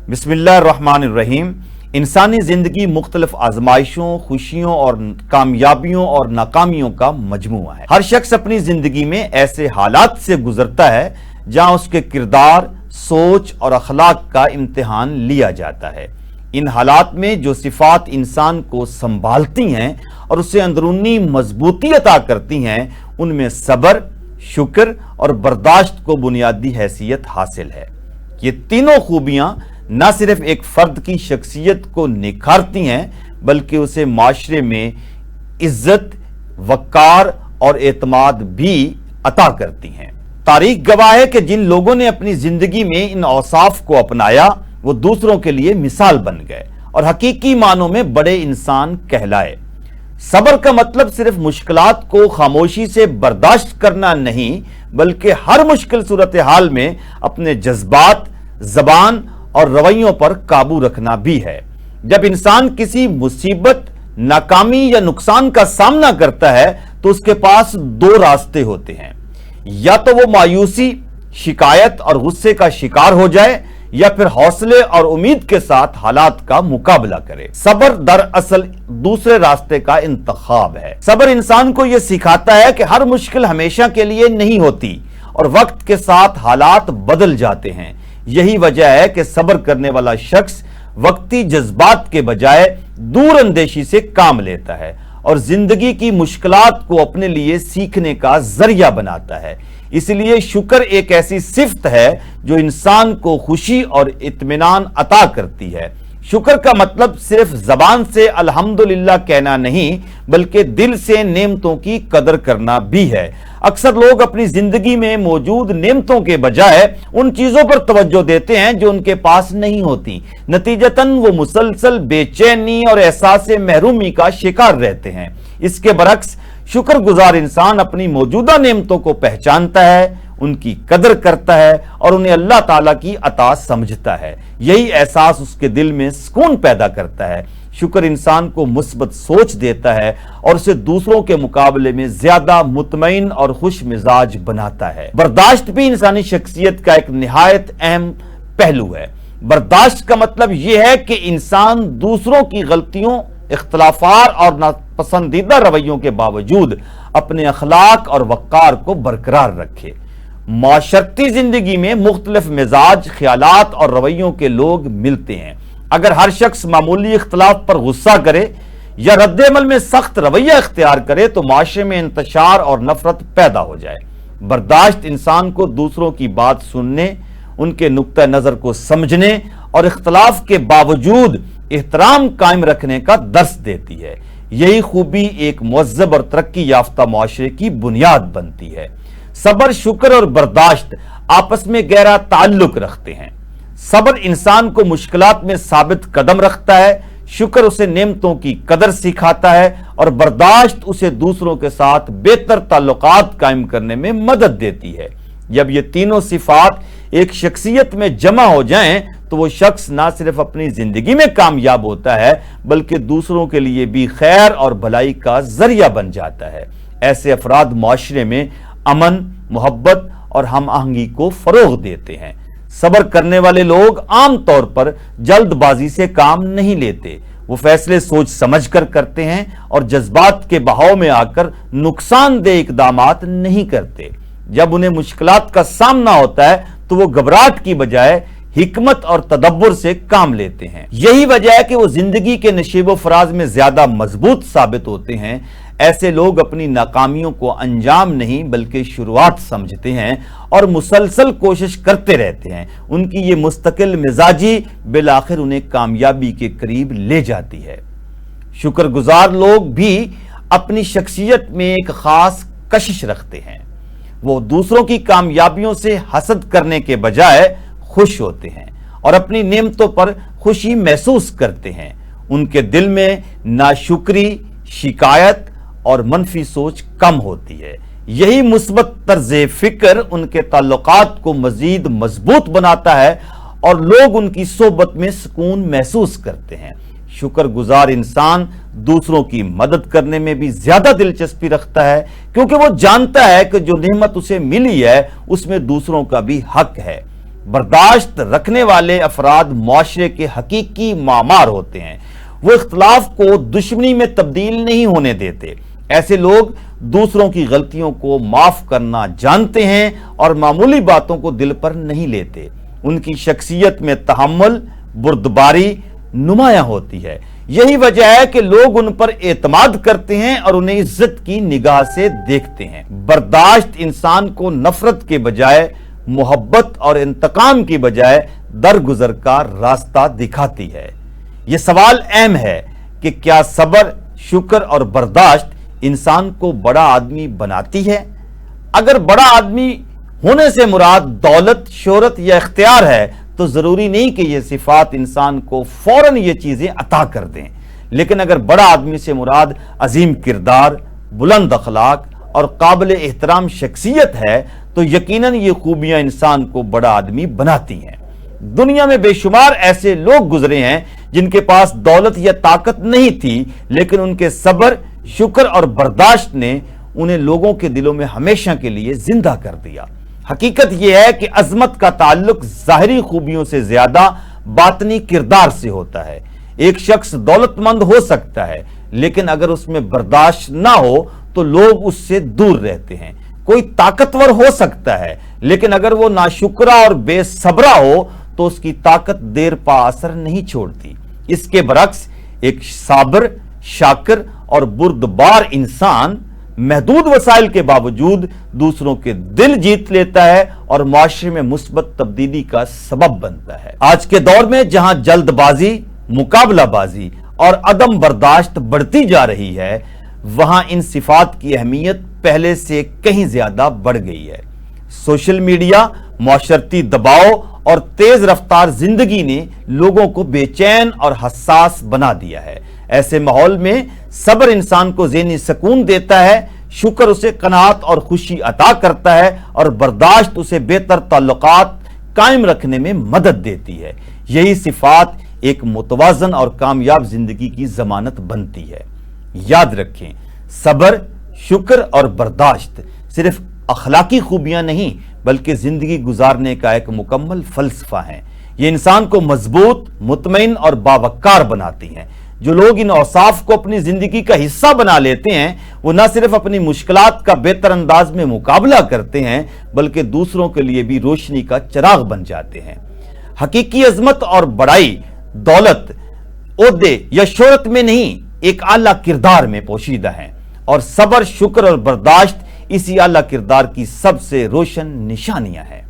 بسم اللہ الرحمن الرحیم۔ انسانی زندگی مختلف آزمائشوں، خوشیوں اور کامیابیوں اور ناکامیوں کا مجموعہ ہے۔ ہر شخص اپنی زندگی میں ایسے حالات سے گزرتا ہے جہاں اس کے کردار، سوچ اور اخلاق کا امتحان لیا جاتا ہے۔ ان حالات میں جو صفات انسان کو سنبھالتی ہیں اور اسے اندرونی مضبوطی عطا کرتی ہیں، ان میں صبر، شکر اور برداشت کو بنیادی حیثیت حاصل ہے۔ یہ تینوں خوبیاں نہ صرف ایک فرد کی شخصیت کو نکھارتی ہیں بلکہ اسے معاشرے میں عزت، وقار اور اعتماد بھی عطا کرتی ہیں۔ تاریخ گواہ ہے کہ جن لوگوں نے اپنی زندگی میں ان اوصاف کو اپنایا وہ دوسروں کے لیے مثال بن گئے اور حقیقی معنوں میں بڑے انسان کہلائے۔ صبر کا مطلب صرف مشکلات کو خاموشی سے برداشت کرنا نہیں بلکہ ہر مشکل صورتحال میں اپنے جذبات، زبان اور رویوں پر قابو رکھنا بھی ہے۔ جب انسان کسی مصیبت، ناکامی یا نقصان کا سامنا کرتا ہے تو اس کے پاس دو راستے ہوتے ہیں، یا تو وہ مایوسی، شکایت اور غصے کا شکار ہو جائے یا پھر حوصلے اور امید کے ساتھ حالات کا مقابلہ کرے۔ صبر دراصل دوسرے راستے کا انتخاب ہے۔ صبر انسان کو یہ سکھاتا ہے کہ ہر مشکل ہمیشہ کے لیے نہیں ہوتی اور وقت کے ساتھ حالات بدل جاتے ہیں۔ یہی وجہ ہے کہ صبر کرنے والا شخص وقتی جذبات کے بجائے دور اندیشی سے کام لیتا ہے اور زندگی کی مشکلات کو اپنے لیے سیکھنے کا ذریعہ بناتا ہے۔ اس لیے شکر ایک ایسی صفت ہے جو انسان کو خوشی اور اطمینان عطا کرتی ہے۔ شکر کا مطلب صرف زبان سے الحمدللہ کہنا نہیں بلکہ دل سے نعمتوں کی قدر کرنا بھی ہے۔ اکثر لوگ اپنی زندگی میں موجود نعمتوں کے بجائے ان چیزوں پر توجہ دیتے ہیں جو ان کے پاس نہیں ہوتی۔ نتیجتاً وہ مسلسل بے چینی اور احساس محرومی کا شکار رہتے ہیں۔ اس کے برعکس شکر گزار انسان اپنی موجودہ نعمتوں کو پہچانتا ہے، ان کی قدر کرتا ہے اور انہیں اللہ تعالیٰ کی عطا سمجھتا ہے۔ یہی احساس اس کے دل میں سکون پیدا کرتا ہے۔ شکر انسان کو مثبت سوچ دیتا ہے اور اسے دوسروں کے مقابلے میں زیادہ مطمئن اور خوش مزاج بناتا ہے۔ برداشت بھی انسانی شخصیت کا ایک نہایت اہم پہلو ہے۔ برداشت کا مطلب یہ ہے کہ انسان دوسروں کی غلطیوں، اختلافات اور ناپسندیدہ رویوں کے باوجود اپنے اخلاق اور وقار کو برقرار رکھے۔ معاشرتی زندگی میں مختلف مزاج، خیالات اور رویوں کے لوگ ملتے ہیں۔ اگر ہر شخص معمولی اختلاف پر غصہ کرے یا رد عمل میں سخت رویہ اختیار کرے تو معاشرے میں انتشار اور نفرت پیدا ہو جائے۔ برداشت انسان کو دوسروں کی بات سننے، ان کے نقطہ نظر کو سمجھنے اور اختلاف کے باوجود احترام قائم رکھنے کا درس دیتی ہے۔ یہی خوبی ایک مہذب اور ترقی یافتہ معاشرے کی بنیاد بنتی ہے۔ صبر، شکر اور برداشت آپس میں گہرا تعلق رکھتے ہیں۔ صبر انسان کو مشکلات میں ثابت قدم رکھتا ہے، شکر اسے نعمتوں کی قدر سکھاتا ہے اور برداشت اسے دوسروں کے ساتھ بہتر تعلقات قائم کرنے میں مدد دیتی ہے۔ جب یہ تینوں صفات ایک شخصیت میں جمع ہو جائیں تو وہ شخص نہ صرف اپنی زندگی میں کامیاب ہوتا ہے بلکہ دوسروں کے لیے بھی خیر اور بھلائی کا ذریعہ بن جاتا ہے۔ ایسے افراد معاشرے میں امن، محبت اور ہم آہنگی کو فروغ دیتے ہیں۔ صبر کرنے والے لوگ عام طور پر جلد بازی سے کام نہیں لیتے۔ وہ فیصلے سوچ سمجھ کر کرتے ہیں اور جذبات کے بہاؤ میں آ کر نقصان دہ اقدامات نہیں کرتے۔ جب انہیں مشکلات کا سامنا ہوتا ہے تو وہ گھبراہٹ کی بجائے حکمت اور تدبر سے کام لیتے ہیں۔ یہی وجہ ہے کہ وہ زندگی کے نشیب و فراز میں زیادہ مضبوط ثابت ہوتے ہیں۔ ایسے لوگ اپنی ناکامیوں کو انجام نہیں بلکہ شروعات سمجھتے ہیں اور مسلسل کوشش کرتے رہتے ہیں۔ ان کی یہ مستقل مزاجی بالآخر انہیں کامیابی کے قریب لے جاتی ہے۔ شکر گزار لوگ بھی اپنی شخصیت میں ایک خاص کشش رکھتے ہیں۔ وہ دوسروں کی کامیابیوں سے حسد کرنے کے بجائے خوش ہوتے ہیں اور اپنی نعمتوں پر خوشی محسوس کرتے ہیں۔ ان کے دل میں ناشکری، شکایت اور منفی سوچ کم ہوتی ہے۔ یہی مثبت طرز فکر ان کے تعلقات کو مزید مضبوط بناتا ہے اور لوگ ان کی صحبت میں سکون محسوس کرتے ہیں۔ شکر گزار انسان دوسروں کی مدد کرنے میں بھی زیادہ دلچسپی رکھتا ہے کیونکہ وہ جانتا ہے کہ جو نعمت اسے ملی ہے اس میں دوسروں کا بھی حق ہے۔ برداشت رکھنے والے افراد معاشرے کے حقیقی معمار ہوتے ہیں۔ وہ اختلاف کو دشمنی میں تبدیل نہیں ہونے دیتے۔ ایسے لوگ دوسروں کی غلطیوں کو معاف کرنا جانتے ہیں اور معمولی باتوں کو دل پر نہیں لیتے۔ ان کی شخصیت میں تحمل، بردباری نمایاں ہوتی ہے۔ یہی وجہ ہے کہ لوگ ان پر اعتماد کرتے ہیں اور انہیں عزت کی نگاہ سے دیکھتے ہیں۔ برداشت انسان کو نفرت کے بجائے محبت اور انتقام کی بجائے درگزر کا راستہ دکھاتی ہے۔ یہ سوال اہم ہے کہ کیا صبر، شکر اور برداشت انسان کو بڑا آدمی بناتی ہے؟ اگر بڑا آدمی ہونے سے مراد دولت، شہرت یا اختیار ہے تو ضروری نہیں کہ یہ صفات انسان کو فوراً یہ چیزیں عطا کر دیں، لیکن اگر بڑا آدمی سے مراد عظیم کردار، بلند اخلاق اور قابل احترام شخصیت ہے تو یقیناً یہ خوبیاں انسان کو بڑا آدمی بناتی ہیں۔ دنیا میں بے شمار ایسے لوگ گزرے ہیں جن کے پاس دولت یا طاقت نہیں تھی، لیکن ان کے صبر، شکر اور برداشت نے انہیں لوگوں کے دلوں میں ہمیشہ کے لیے زندہ کر دیا۔ حقیقت یہ ہے کہ عظمت کا تعلق ظاہری خوبیوں سے زیادہ باطنی کردار سے ہوتا ہے۔ ایک شخص دولت مند ہو سکتا ہے، لیکن اگر اس میں برداشت نہ ہو تو لوگ اس سے دور رہتے ہیں۔ کوئی طاقتور ہو سکتا ہے، لیکن اگر وہ ناشکرا اور بے صبرا ہو تو اس کی طاقت دیر پا اثر نہیں چھوڑتی۔ اس کے برعکس ایک صابر، شاکر اور بردبار انسان محدود وسائل کے باوجود دوسروں کے دل جیت لیتا ہے اور معاشرے میں مثبت تبدیلی کا سبب بنتا ہے۔ آج کے دور میں جہاں جلد بازی، مقابلہ بازی اور عدم برداشت بڑھتی جا رہی ہے، وہاں ان صفات کی اہمیت پہلے سے کہیں زیادہ بڑھ گئی ہے۔ سوشل میڈیا، معاشرتی دباؤ اور تیز رفتار زندگی نے لوگوں کو بے چین اور حساس بنا دیا ہے۔ ایسے ماحول میں صبر انسان کو ذہنی سکون دیتا ہے، شکر اسے قناعت اور خوشی عطا کرتا ہے اور برداشت اسے بہتر تعلقات قائم رکھنے میں مدد دیتی ہے۔ یہی صفات ایک متوازن اور کامیاب زندگی کی ضمانت بنتی ہے۔ یاد رکھیں، صبر، شکر اور برداشت صرف اخلاقی خوبیاں نہیں بلکہ زندگی گزارنے کا ایک مکمل فلسفہ ہے۔ یہ انسان کو مضبوط، مطمئن اور باوقار بناتی ہیں۔ جو لوگ ان اوصاف کو اپنی زندگی کا حصہ بنا لیتے ہیں وہ نہ صرف اپنی مشکلات کا بہتر انداز میں مقابلہ کرتے ہیں بلکہ دوسروں کے لیے بھی روشنی کا چراغ بن جاتے ہیں۔ حقیقی عظمت اور بڑائی دولت، عہدے یا شہرت میں نہیں، ایک اعلیٰ کردار میں پوشیدہ ہیں، اور صبر، شکر اور برداشت اسی اعلیٰ کردار کی سب سے روشن نشانیاں ہیں۔